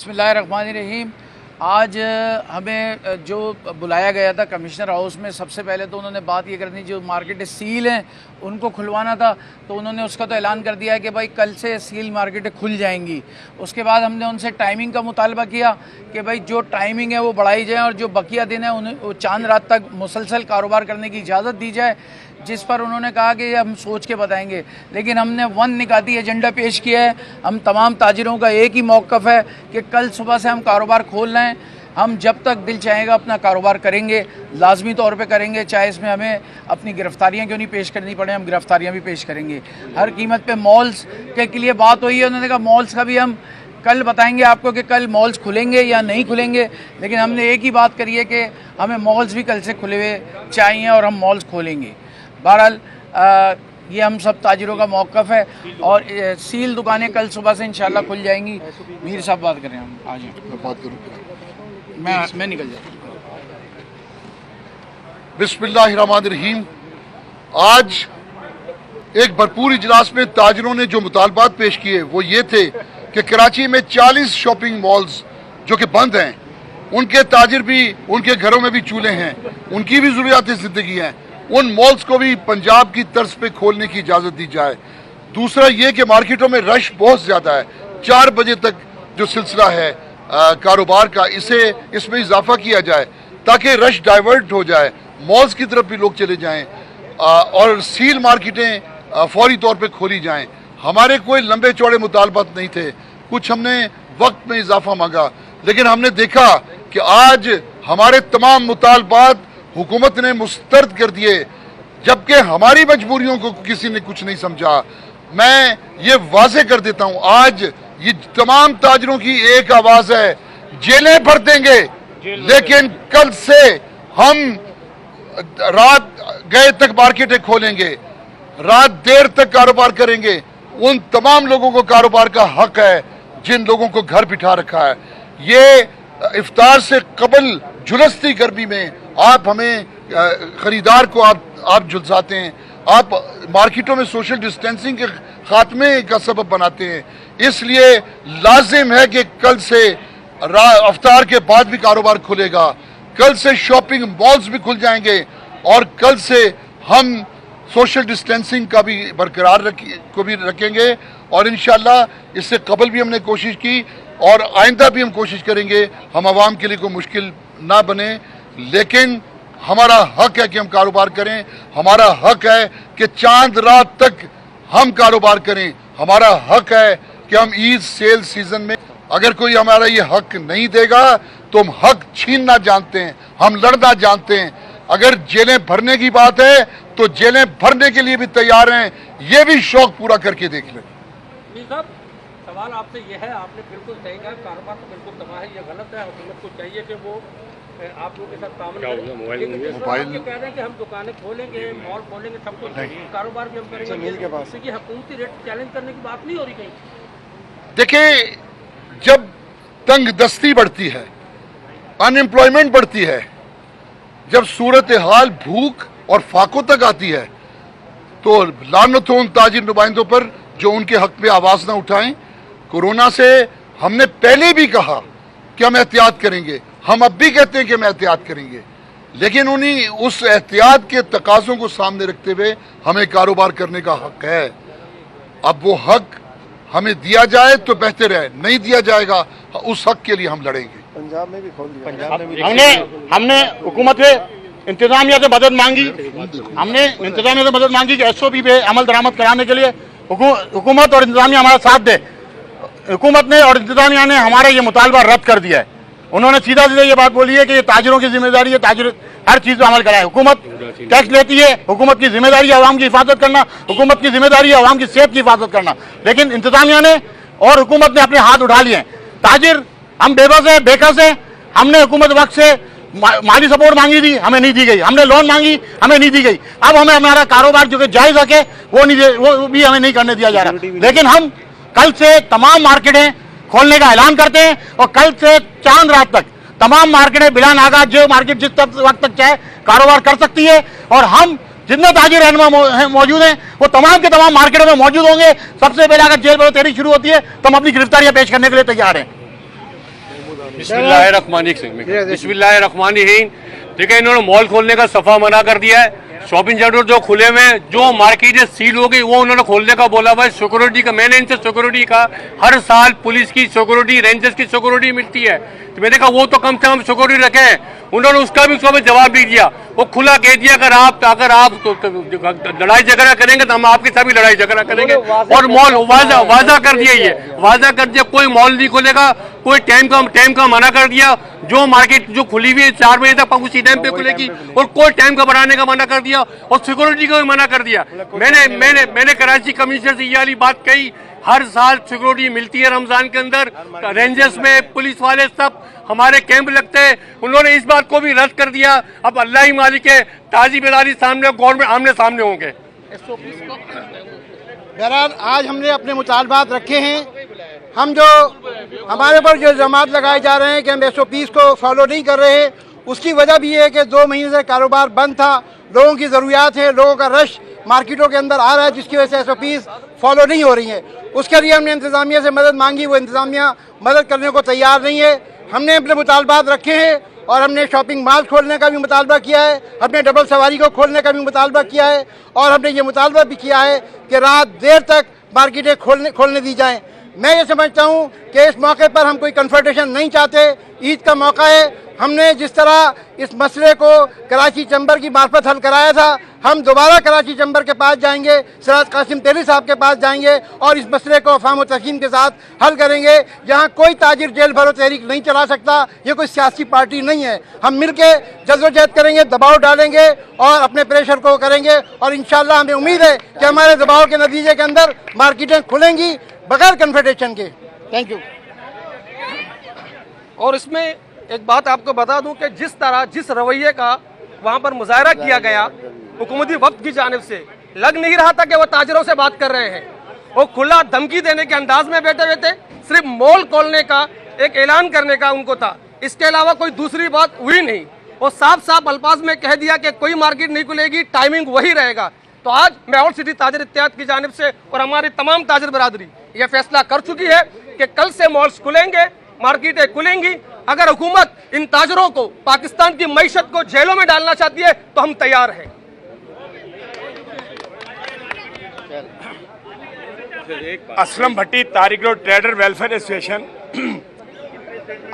बिस्मिल्लाहिर्रहमानिर्रहीम। आज हमें जो बुलाया गया था कमिश्नर हाउस में, सबसे पहले तो उन्होंने बात ये करनी, जो मार्केटें सील हैं उनको खुलवाना था, तो उन्होंने उसका तो ऐलान कर दिया है कि भाई कल से सील मार्केटें खुल जाएंगी। उसके बाद हमने उनसे टाइमिंग का मुतालबा किया कि भाई जो टाइमिंग है वो बढ़ाई जाए और जो बकिया दिन है उन्हें चांद रात तक मुसलसल कारोबार करने की इजाज़त दी जाए, जिस पर उन्होंने कहा कि हम सोच के बताएंगे। लेकिन हमने वन निकाती एजेंडा पेश किया है। हम तमाम ताजिरों का एक ही मौक़िफ़ है कि कल सुबह से हम कारोबार खोल रहे हैं। हम जब तक दिल चाहेगा अपना कारोबार करेंगे, लाजमी तौर पे करेंगे, चाहे इसमें हमें अपनी गिरफ्तारियां क्यों नहीं पेश करनी पड़े, हम गिरफ्तारियां भी पेश करेंगे हर कीमत पे। मॉल्स के लिए बात हुई है, उन्होंने कहा मॉल्स का भी हम कल बताएंगे आपको कि कल मॉल्स खुलेंगे या नहीं खुलेंगे। लेकिन हमने एक ही बात करी है कि हमें मॉल्स भी कल से खुले हुए चाहिए और हम मॉल्स खोलेंगे। बहरहाल ये हम सब ताजिरों का मौक़िफ़ है और सील दुकानें कल सुबह से इंशाल्लाह खुल जाएंगी। मीर साहब बात करें, हम आ जाएँ। मैं बात करूँ, मैं निकल जाता हूँ। बिस्मिल्लाहिर्रहमानिर्रहीम। आज एक भरपूर इजलास में ताजिरों ने जो मुतालबात पेश किए वो ये थे कि कराची में 40 शॉपिंग मॉल्स जो कि बंद हैं, उनके ताजिर भी, उनके घरों में भी चूल्हे हैं, उनकी भी ज़रूरियात ज़िंदगी हैं, उन मॉल्स को भी पंजाब की तर्ज पे खोलने की इजाज़त दी जाए। दूसरा ये कि मार्केटों में रश बहुत ज़्यादा है, 4 बजे तक जो सिलसिला है कारोबार का, इसमें इजाफा किया जाए ताकि रश डाइवर्ट हो जाए, मॉल्स की तरफ भी लोग चले जाएं और सील मार्केटें फौरी तौर पे खोली जाएं। हमारे कोई लंबे चौड़े मुतालबात नहीं थे, कुछ हमने वक्त में इजाफा मांगा, लेकिन हमने देखा कि आज हमारे तमाम मुतालबात हुकूमत ने मुस्तरद कर दिए, जबकि हमारी मजबूरियों को किसी ने कुछ नहीं समझा। मैं ये वाज़े कर देता हूँ, आज ये तमाम ताजिरों की एक आवाज़ है, जेलें भर देंगे, लेकिन कल से हम रात गए तक मार्केटें खोलेंगे, रात देर तक कारोबार करेंगे। उन तमाम लोगों को कारोबार का हक है जिन लोगों को घर बिठा रखा है। ये इफ्तार से कबल झुलसती गर्मी में आप हमें खरीदार को आप झुलसाते हैं, आप मार्केटों में सोशल डिस्टेंसिंग के खात्मे का सबब बनाते हैं। इसलिए लाजिम है कि कल से इफ्तार के बाद भी कारोबार खुलेगा, कल से शॉपिंग मॉल्स भी खुल जाएंगे और कल से हम सोशल डिस्टेंसिंग का भी बरकरार रखेंगे। और इंशाल्लाह इससे कबल भी हमने कोशिश की और आइंदा भी हम कोशिश करेंगे, हम आवाम के लिए कोई मुश्किल ना बने, लेकिन हमारा हक है कि हम कारोबार करें, हमारा हक है कि चांद रात तक हम कारोबार करें, हमारा हक है कि हम ईद सेल सीजन में, अगर कोई हमारा ये हक नहीं देगा तो हम हक छीनना जानते हैं, हम लड़ना जानते हैं। अगर जेलें भरने की बात है तो जेलें भरने के लिए भी तैयार हैं, ये भी शौक पूरा करके देख लें। साहब, सवाल आपसे ये है, आपने बिल्कुल सही कहा, कारोबार तो बिल्कुल तबाह है, ये गलत है। हुकूमत को चाहिए कि वो आप लोगों के साथ काम करें, लेकिन ये कह रहे हैं कि हम दुकानें खोलेंगे, मॉल खोलेंगे, सब कुछ कारोबार भी हम करेंगे, तो ये हुकूमती रेट चैलेंज करने की बात नहीं हो रही कहीं? देखिए, जब तंग दस्ती बढ़ती है, अनएम्प्लॉयमेंट बढ़ती है, जब सूरत हाल भूख और फाकों तक आती है, तो लानत हो उन ताजिर नुमाइंदों पर जो उनके हक में आवाज ना उठाएं। कोरोना से हमने पहले भी कहा कि हम एहतियात करेंगे, हम अब भी कहते हैं कि हम एहतियात करेंगे, लेकिन उन्हीं उस एहतियात के तकाज़ों को सामने रखते हुए हमें कारोबार करने का हक है। अब वो हक हमें दिया जाए तो बेहतर है, नहीं दिया जाएगा उस हक के लिए हम लड़ेंगे। पंजाब में भी खोल दिया, हमने हुकूमत से इंतजामिया से मदद मांगी, हमने इंतजामिया से मदद मांगी कि SOP पे अमल दरामद कराने के लिए हुकूमत और इंतजामिया हमारा साथ दे। हुकूमत ने और इंतजामिया ने हमारा ये मुतालबा रद्द कर दिया है। उन्होंने सीधा सीधा ये बात बोली है कि ये ताजिरों की जिम्मेदारी है, ताजिर हर चीज़ पर अमल कराए। हुकूमत टैक्स लेती है, हुकूमत की जिम्मेदारी है अवाम की हिफाजत करना, हुकूमत की जिम्मेदारी है अवाम की सेहत की हिफाजत करना, लेकिन इंतजामिया ने और हुकूमत ने अपने हाथ उठा लिए हैं। ताजिर हम बेबस है, बेकस है। हमने हुकूमत वक्त से माली सपोर्ट मांगी थी, हमें नहीं दी गई, हमने लोन मांगी, हमें नहीं दी गई। अब हमें हमारा कारोबार जो कि जायज़ हक है वो भी हमें नहीं करने दिया जा रहा। लेकिन हम कल से तमाम मार्केटें खोलने का ऐलान करते हैं और कल से चांद रात तक तमाम मार्केटें बिला नागा जो मार्केट जिस वक्त तक चाहे कारोबार कर सकती है और हम जितने ताजिर रहनुमा मौजूद हैं वो तमाम के तमाम मार्केटों में मौजूद होंगे। सबसे पहले अगर जेल में तेरी शुरू होती है तो हम अपनी गिरफ्तारियां पेश करने के लिए तैयार हैं। बिस्मिल्लाहिर्रहमानिर्रहीम। ठीक है, इन्होंने मॉल खोलने का सफा मना कर दिया है। शॉपिंग सेंटर जो खुले हुए हैं, जो मार्केटें सील हो गई, वो उन्होंने खोलने का बोला भाई। सिक्योरिटी का मैंने इनसे सिक्योरिटी का हर साल पुलिस की सिक्योरिटी, रेंजर्स की सिक्योरिटी मिलती है, तो मैंने कहा वो तो कम से कम सिक्योरिटी रखे। उन्होंने उसका भी जवाब नहीं दिया। वो खुला कह दिया अगर आप लड़ाई झगड़ा करेंगे तो हम आपके साथ भी लड़ाई झगड़ा करेंगे। और मॉल वादा कर दिया, ये वादा कर दिया कोई मॉल नहीं खुलेगा, कोई टाइम का मना कर दिया। जो मार्केट जो खुली हुई है 4 बजे तक उसी टाइम पे खुलेगी, और कोई टाइम का बढ़ाने का मना कर दिया, और सिक्योरिटी का भी मना कर दिया। मैंने कराची कमिश्नर से ये वाली बात कही, हर साल सिक्योरिटी मिलती है रमजान के अंदर, रेंजर्स में पुलिस वाले सब हमारे कैंप लगते हैं। उन्होंने इस बात को भी रद्द कर दिया। अब अल्लाह ही मालिक है, ताजी बेदारी सामने गवर्नमेंट आमने सामने होंगे। बहरहाल आज हमने अपने मुतालबात रखे हैं। हम जो हमारे ऊपर जो इल्ज़ामात लगाए जा रहे हैं कि हम SOPs को फॉलो नहीं कर रहे हैं, उसकी वजह भी है कि 2 महीने से कारोबार बंद था। लोगों की ज़रूरियात है, लोगों का रश मार्केटों के अंदर आ रहा है, जिसकी वजह से SOPs फॉलो नहीं हो रही हैं। उसके लिए हमने इंतज़ामिया से मदद मांगी, वो इंतज़ामिया मदद करने को तैयार नहीं है। हमने अपने मुतालबात रखे हैं और हमने शॉपिंग मॉल खोलने का भी मुतालबा किया है, हमने डबल सवारी को खोलने का भी मुतालबा किया है, और हमने ये मुतालबा भी किया है कि रात देर तक मार्केटें खोलने दी जाएँ। मैं ये समझता हूँ कि इस मौके पर हम कोई कन्फ्रंटेशन नहीं चाहते। ईद का मौका है, हमने जिस तरह इस मसले को कराची चैम्बर की मार्फत हल कराया था, हम दोबारा कराची चैम्बर के पास जाएंगे, सिराज कासिम तेली साहब के पास जाएंगे और इस मसले को अफ़ाम व तफ़हीम के साथ हल करेंगे। यहाँ कोई ताजिर जेल भरो तहरीक नहीं चला सकता, ये कोई सियासी पार्टी नहीं है। हम मिल के जद्दोजहद करेंगे, दबाव डालेंगे और अपने प्रेशर को करेंगे, और इंशाअल्लाह हमें उम्मीद है कि हमारे दबाव के नतीजे के अंदर मार्केटें खुलेंगी बगैर कन्फ्रंटेशन के। Thank you. और इसमें एक बात आपको बता दूं कि जिस रवैये का वहाँ पर मुजाहरा किया गया हुकूमती वक्त की जानिब से, लग नहीं रहा था कि वो ताजरों से बात कर रहे हैं। वो खुला धमकी देने के अंदाज में बैठे हुए थे। सिर्फ मॉल खोलने का एक ऐलान करने का उनको था, इसके अलावा कोई दूसरी बात हुई नहीं। वो साफ साफ अल्फाज में कह दिया कि कोई मार्केट नहीं खुलेगी, टाइमिंग वही रहेगा। तो आज मैं और सिटी ताजर इत्तेहाद की जानिब से और हमारी तमाम ताजर बरादरी ये फैसला कर चुकी है कि कल से मॉल्स खुलेंगे, मार्केटें खुलेंगी। अगर हुकूमत इन ताजरों को, पाकिस्तान की मईशत को जेलों में डालना चाहती है तो हम तैयार हैं। Aslam Bhatti, Tariq road trader welfare association.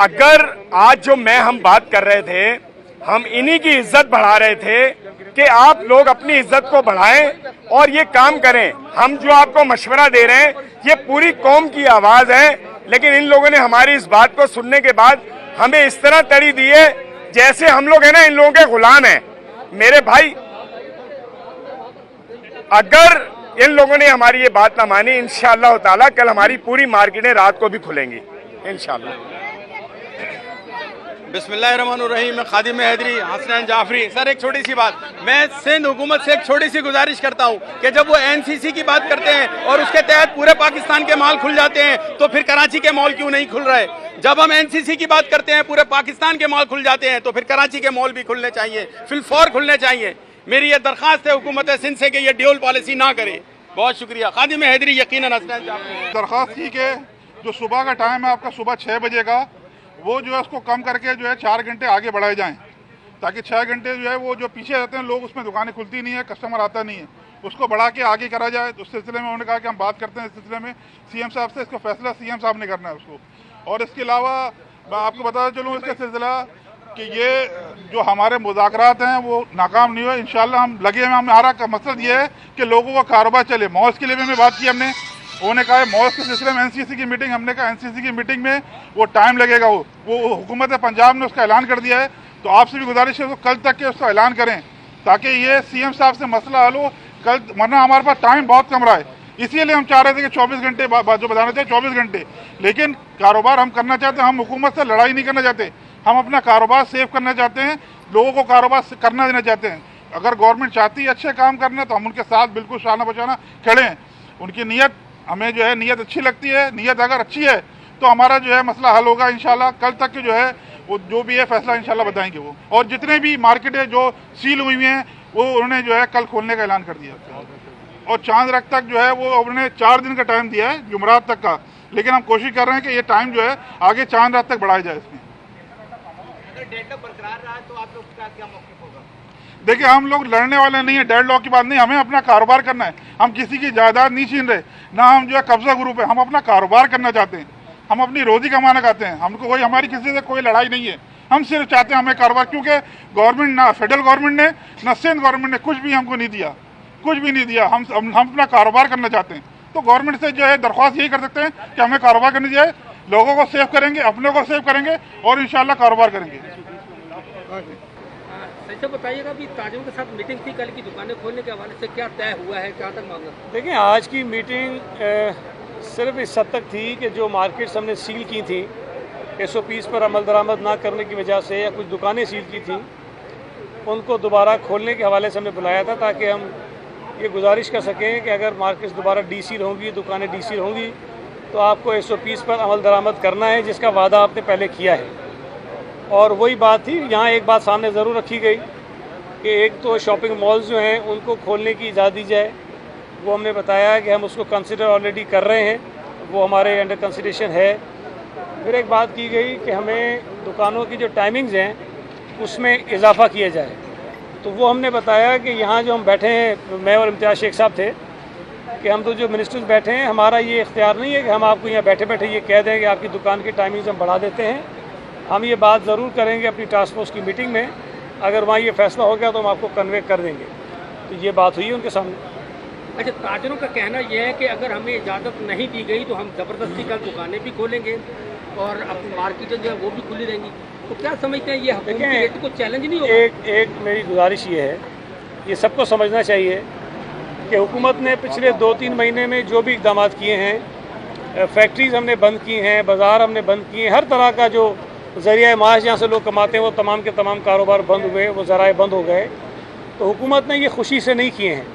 अगर आज जो हम बात कर रहे थे, हम इन्हीं की इज्जत बढ़ा रहे थे कि आप लोग अपनी इज्जत को बढ़ाएं और ये काम करें। हम जो आपको मशवरा दे रहे हैं, ये पूरी कौम की आवाज है, लेकिन इन लोगों ने हमारी इस बात को सुनने के बाद हमें इस तरह तड़ी दी है जैसे हम लोग हैं ना इन लोगों के गुलाम हैं। मेरे भाई, अगर इन लोगों ने हमारी ये बात ना मानी, इंशाअल्लाह ताला कल हमारी पूरी मार्केटें रात को भी खुलेंगी इंशाअल्लाह। बिस्मिल्लाहिर्रहमानिर्रहीम। मैं खादिम हैदरी हसनैन जाफरी। सर, एक छोटी सी बात, मैं सिंध हुकूमत से एक छोटी सी गुजारिश करता हूँ कि जब वो NCC की बात करते हैं और उसके तहत पूरे पाकिस्तान के मॉल खुल जाते हैं, तो फिर कराची के मॉल क्यों नहीं खुल रहे? जब हम NCC की बात करते हैं, पूरे पाकिस्तान के मॉल खुल जाते हैं, तो फिर कराची के मॉल भी खुलने चाहिए, फिलफौर खुलने चाहिए। मेरी ये दरख्वास्त है हुकूमत सिंध से कि ये ड्यूल पॉलिसी ना करे। बहुत शुक्रिया। खादिम हैदरी, यकीनन हसनैन जाफरी। दरख्वास्त की कि जो सुबह का टाइम है आपका, सुबह 6 बजे का, वो जो है उसको कम करके जो है 4 घंटे आगे बढ़ाए जाएं, ताकि 6 घंटे जो है वो जो पीछे रहते हैं लोग, उसमें दुकानें खुलती नहीं है, कस्टमर आता नहीं है, उसको बढ़ा के आगे करा जाए। तो उस सिलसिले में उन्होंने कहा कि हम बात करते हैं इस सिलसिले में CM साहब से। इसका फैसला CM साहब ने करना है उसको। और इसके अलावा मैं आपको बताता चलूँ इसका सिलसिला कि ये जो हमारे मुज़ाकरात हैं वो नाकाम नहीं हुए। इंशाल्लाह हम लगे हैं। हमारा मकसद ये है कि लोगों का कारोबार चले। मॉल्स के लिए भी हमें बात की हमने, उन्होंने कहा है मॉल्स के सिलसिले में NCC की मीटिंग, हमने कहा NCC की मीटिंग में वो टाइम लगेगा। वो हुकूमत पंजाब ने उसका ऐलान कर दिया है, तो आपसे भी गुजारिश है कल तक के उसका ऐलान करें, ताकि ये CM साहब से मसला हल हो कल, वरना हमारे पास टाइम बहुत कम रहा है। इसीलिए हम चाह रहे थे कि 24 घंटे जो बताने थे 24 घंटे, लेकिन कारोबार हम करना चाहते हैं। हम हुकूमत से लड़ाई नहीं करना चाहते, हम अपना कारोबार सेव करना चाहते हैं, लोगों को कारोबार करना देना चाहते हैं। अगर गवर्नमेंट चाहती है अच्छे काम करना, तो हम उनके साथ बिल्कुल शाना बचाना खड़े हैं। उनकी नीयत हमें जो है नीयत अच्छी लगती है। नीयत अगर अच्छी है तो हमारा जो है मसला हल होगा इंशाल्लाह। कल तक के जो है वो जो भी है फैसला इंशाल्लाह बताएंगे वो। और जितने भी मार्केटें जो सील हुई हैं वो उन्होंने जो है कल खोलने का ऐलान कर दिया। और चांद रात तक जो है वो उन्होंने 4 दिन का टाइम दिया है, जुमरात तक का, लेकिन हम कोशिश कर रहे हैं कि ये टाइम जो है आगे चांद रात तक बढ़ाया जाए इसमें। अगर डेडलॉक बरकरार रहा तो आप लोग का क्या मौक़िफ़ होगा? देखिए, हम लोग लड़ने वाले नहीं है, डेडलॉक की बात नहीं, हमें अपना कारोबार करना है। हम किसी की जायदाद नहीं छीन रहे, ना हम जो है कब्जा ग्रुप है, हम अपना कारोबार करना चाहते हैं, हम अपनी रोजी कमाना चाहते हैं। हमको कोई, हमारी किसी से कोई लड़ाई नहीं है, हम सिर्फ चाहते हैं हमें कारोबार, क्योंकि गवर्नमेंट, ना फेडरल गवर्नमेंट ने ना सेंट्रल गवर्नमेंट ने कुछ भी हमको नहीं दिया, कुछ भी नहीं दिया। हम अपना कारोबार करना चाहते हैं, तो गवर्नमेंट से जो है दरख्वास्त यही कर सकते हैं कि हमें कारोबार करनी चाहिए, लोगों को सेव करेंगे, अपने को सेव करेंगे और इंशाल्लाह कारोबार करेंगे। ऐसा बताइएगा भी ताजिरों के साथ मीटिंग थी कल की दुकानें खोलने के हवाले से, क्या तय हुआ है, क्या तक मामला? देखिए, आज की मीटिंग सिर्फ इस हद तक थी कि जो मार्केट्स हमने सील की थी, SOPs पर अमल दरामद ना करने की वजह से, या कुछ दुकानें सील की थी, उनको दोबारा खोलने के हवाले से हमने बुलाया था, ताकि हम ये गुजारिश कर सकें कि अगर मार्केट्स दोबारा डीसील होंगी, दुकानें डीसील होंगी, तो आपको SOPs पर अमल दरामद करना है, जिसका वादा आपने पहले किया है। और वही बात थी, यहाँ एक बात सामने ज़रूर रखी गई कि एक तो शॉपिंग मॉल्स जो हैं उनको खोलने की इजाज़त दी जाए, वो हमने बताया कि हम उसको कंसिडर ऑलरेडी कर रहे हैं, वो हमारे अंडर कंसिडरेशन है। फिर एक बात की गई कि हमें दुकानों की जो टाइमिंग्स हैं उसमें इजाफा किया जाए, तो वो हमने बताया कि यहाँ जो हम बैठे हैं, मैं और इम्तियाज़ शेख साहब थे, कि हम तो जो मिनिस्टर्स बैठे हैं, हमारा ये इख्तियार नहीं है कि हम आपको यहाँ बैठे बैठे ये कह दें कि आपकी दुकान की टाइमिंग्स हम बढ़ा देते हैं। हम ये बात ज़रूर करेंगे अपनी टास्क फोर्स की मीटिंग में, अगर वहाँ ये फैसला हो गया तो हम आपको कन्वे कर देंगे। तो ये बात हुई उनके सामने। अच्छा, ताजिरों का कहना यह है कि अगर हमें इजाज़त नहीं दी गई तो हम ज़बरदस्ती कल दुकानें भी खोलेंगे और अपनी मार्केटें जो है वो भी खुली रहेंगी, तो क्या समझते हैं ये हुकूमत को चैलेंज नहीं होगा? एक मेरी गुजारिश ये है, ये सबको समझना चाहिए कि हुकूमत ने पिछले 2-3 महीने में जो भी इक़दाम किए हैं, फैक्ट्रीज़ हमने बंद की हैं, बाज़ार हमने बंद किए हैं, हर तरह का जो ज़रिया माश जहाँ से लोग कमाते हैं वो तमाम के तमाम कारोबार बंद हुए, वो ज़राए बंद हो गए। तो हुकूमत ने ये खुशी से नहीं किए हैं।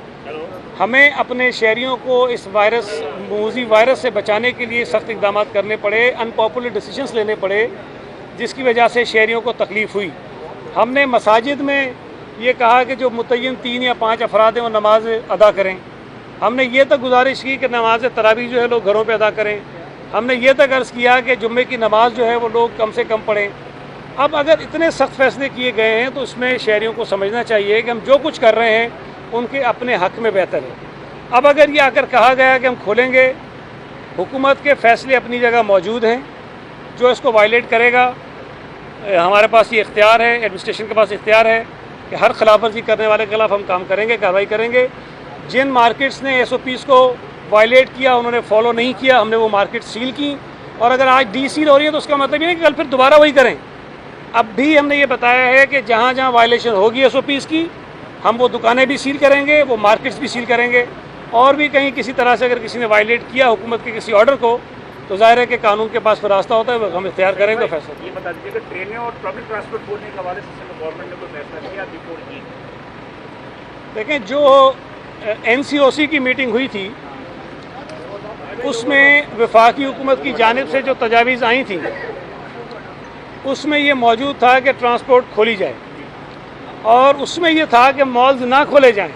हमें अपने शहरियों को इस मूजी वायरस से बचाने के लिए सख्त इक़दाम करने पड़े, अनपॉपुलर डिसीजंस लेने पड़े, जिसकी वजह से शहरियों को तकलीफ़ हुई। हमने मसाजिद में ये कहा कि जो मुतय्यन 3 या 5 अफराद हैं वो नमाज अदा करें। हमने ये तक गुजारिश की कि नमाज तरावी जो है लोग घरों पे अदा करें। हमने ये तक अर्ज़ किया कि जुम्मे की नमाज जो है वो लोग कम से कम पढ़ें। अब अगर इतने सख्त फैसले किए गए हैं तो उसमें शहरियों को समझना चाहिए कि हम जो कुछ कर रहे हैं उनके अपने हक़ में बेहतर है। अब अगर ये आकर कहा गया कि हम खोलेंगे, हुकूमत के फ़ैसले अपनी जगह मौजूद हैं, जो इसको वायलेट करेगा, हमारे पास ये इख्तियार है, एडमिनिस्ट्रेशन के पास इख्तियार है कि हर खिलाफवर्जी करने वाले के खिलाफ हम काम करेंगे, कार्रवाई करेंगे। जिन मार्केट्स ने SOPs को वायलेट किया, उन्होंने फॉलो नहीं किया, हमने वो मार्केट सील की, और अगर आज डीसील हो रही है तो उसका मतलब ये नहीं कि कल फिर दोबारा वही करें। अब भी हमने ये बताया है कि जहाँ जहाँ वायलेशन होगी SOPs की, हम वो दुकानें भी सील करेंगे, वो मार्केट्स भी सील करेंगे, और भी कहीं किसी तरह से अगर किसी ने वायलेट किया हुकूमत के किसी ऑर्डर को, तो ज़ाहिर है कि कानून के पास फिर रास्ता होता है, हम इख्तियार करेंगे फैसला। ये बता दीजिए कि ट्रेनें और पब्लिक ट्रांसपोर्ट खोलने के हवाले से गवर्नमेंट ने कोई फैसला किया रिपोर्ट की? देखें, जो NCOC की मीटिंग हुई थी उसमें वफाकी हुकूमत की जानिब से जो तजावीज़ आई थी उसमें ये मौजूद था कि ट्रांसपोर्ट खोली जाए, और उसमें ये था कि मॉल्स ना खोले जाएं,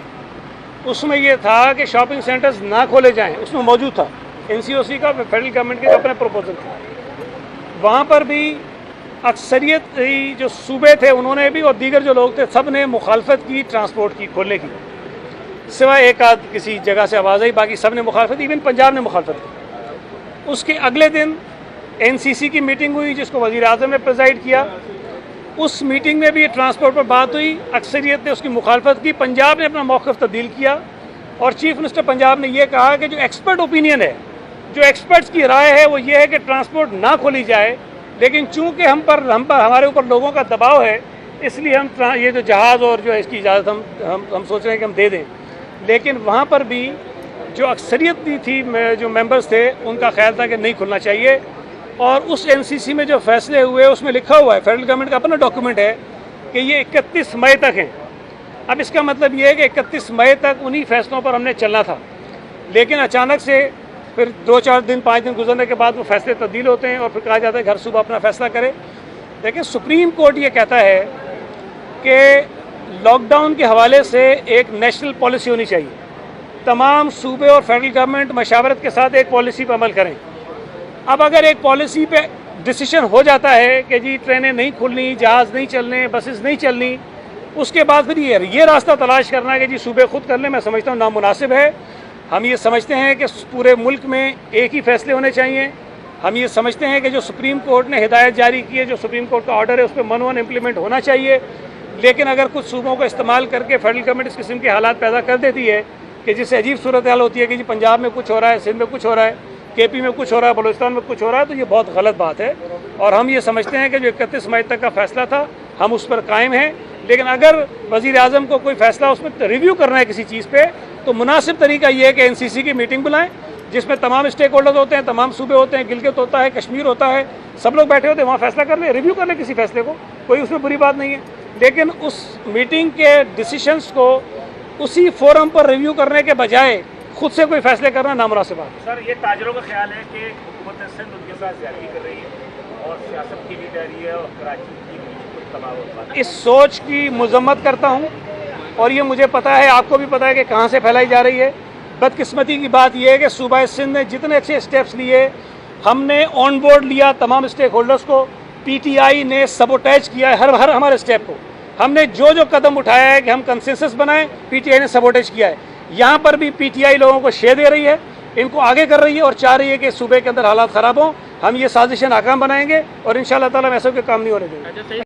उसमें ये था कि शॉपिंग सेंटर्स ना खोले जाएं, उसमें मौजूद था। NCOC का फेडरल गवर्नमेंट के अपने प्रपोजल थे। वहाँ पर भी अक्सरियत जो सूबे थे उन्होंने भी, और दीगर जो लोग थे, सब ने मुखालफत की ट्रांसपोर्ट की खोलने की, सिवाय एक आध किसी जगह से आवाज़ आई, बाकी सब ने मुखालफत, इवन पंजाब ने मुखालफत की। उसके अगले दिन NCC की मीटिंग हुई जिसको वज़ीर आज़म ने प्रेजाइड किया। उस मीटिंग में भी ट्रांसपोर्ट पर बात हुई, अक्सरियत ने उसकी मुखालफत की। पंजाब ने अपना मौक़िफ़ तब्दील किया, और चीफ मिनिस्टर पंजाब ने यह कहा कि जो एक्सपर्ट ओपिनियन है, जो एक्सपर्ट्स की राय है, वो ये है कि ट्रांसपोर्ट ना खोली जाए, लेकिन चूँकि हम पर हमारे ऊपर लोगों का दबाव है, इसलिए हम ये जो जहाज़ और जो इसकी इजाज़त हम सोच रहे हैं कि हम दे दें। लेकिन वहाँ पर भी जो अक्सरियत थी, जो मेंबर्स थे, उनका ख्याल था कि नहीं खुलना चाहिए। और उस NCC में जो फैसले हुए उसमें लिखा हुआ है, फेडरल गवर्नमेंट का अपना डॉक्यूमेंट है, कि ये 31 मई तक हैं। अब इसका मतलब ये है कि 31 मई तक उन्हीं फैसलों पर हमने चलना था, लेकिन अचानक से फिर 2-4 दिन 5 दिन गुजरने के बाद वो फैसले तब्दील होते हैं और फिर कहा जाता है घर सूबा अपना फैसला करे। देखिए, सुप्रीम कोर्ट ये कहता है कि लॉकडाउन के हवाले से एक नेशनल पॉलिसी होनी चाहिए, तमाम सूबे और फेडरल गवर्नमेंट मशावरत के साथ एक पॉलिसी पर अमल करें। अब अगर एक पॉलिसी पे डिसीजन हो जाता है कि जी ट्रेनें नहीं खुलनी, जहाज़ नहीं चलने, बसेस नहीं चलनी, उसके बाद फिर ये रास्ता तलाश करना कि जी सूबे खुद कर लें, मैं समझता हूँ नामुनासिब है। हम ये समझते हैं कि पूरे मुल्क में एक ही फैसले होने चाहिए। हम ये समझते हैं कि जो सुप्रीम कोर्ट ने हिदायत जारी की है, जो सुप्रीम कोर्ट का ऑर्डर है, उस पर मनवन इम्प्लीमेंट होना चाहिए। लेकिन अगर कुछ सूबों को इस्तेमाल करके फेडरल गवर्नमेंट इस किस्म के हालात पैदा कर देती है कि जिससे अजीब सूरत हाल होती है कि जी पंजाब में कुछ हो रहा है, सिंध में कुछ हो रहा है, केपी में कुछ हो रहा है, बलूचिस्तान में कुछ हो रहा है, तो ये बहुत गलत बात है। और हम ये समझते हैं कि जो 31 मई तक का फैसला था, हम उस पर कायम हैं। लेकिन अगर वज़ीर आज़म को कोई फैसला उसमें रिव्यू करना है किसी चीज़ पे, तो मुनासिब तरीका ये है कि एनसीसी की मीटिंग बुलाएं, जिसमें तमाम स्टेक होल्डर्स होते हैं, तमाम सूबे होते हैं, गिलगित होता है, कश्मीर होता है, सब लोग बैठे होते हैं, वहाँ फैसला कर लें, रिव्यू कर लें किसी फैसले को, कोई उसमें बुरी बात नहीं है। लेकिन उस मीटिंग के डिसीशंस को उसी फोरम पर रिव्यू करने के बजाय खुद से कोई फैसले करना नामुनासिब बात है। सर, ये ताजरों का ख्याल है कि हुकूमत सिंध उनके साथ ज्यादती कर रही है और सियासत की भी जा रही है और कराची की कुछ तबाह। इस सोच की मजम्मत करता हूँ और ये मुझे पता है, आपको भी पता है कि कहाँ से फैलाई जा रही है। बदकिस्मती की बात यह है कि सूबा सिंध ने जितने अच्छे स्टेप्स लिए, हमने ऑन बोर्ड लिया तमाम स्टेक होल्डर्स को, पीटीआई ने सबोटेज किया है हर हमारे स्टेप को। हमने जो कदम उठाया है कि हम कंसेंसस बनाएं, पीटीआई ने सबोटेज किया है। यहाँ पर भी पीटीआई लोगों को शे दे रही है, इनको आगे कर रही है और चाह रही है कि सूबे के अंदर हालात ख़राब हों। हम ये साजिशें नाकाम बनाएंगे और इंशाअल्लाह ताला ऐसा कोई काम नहीं होने देंगे।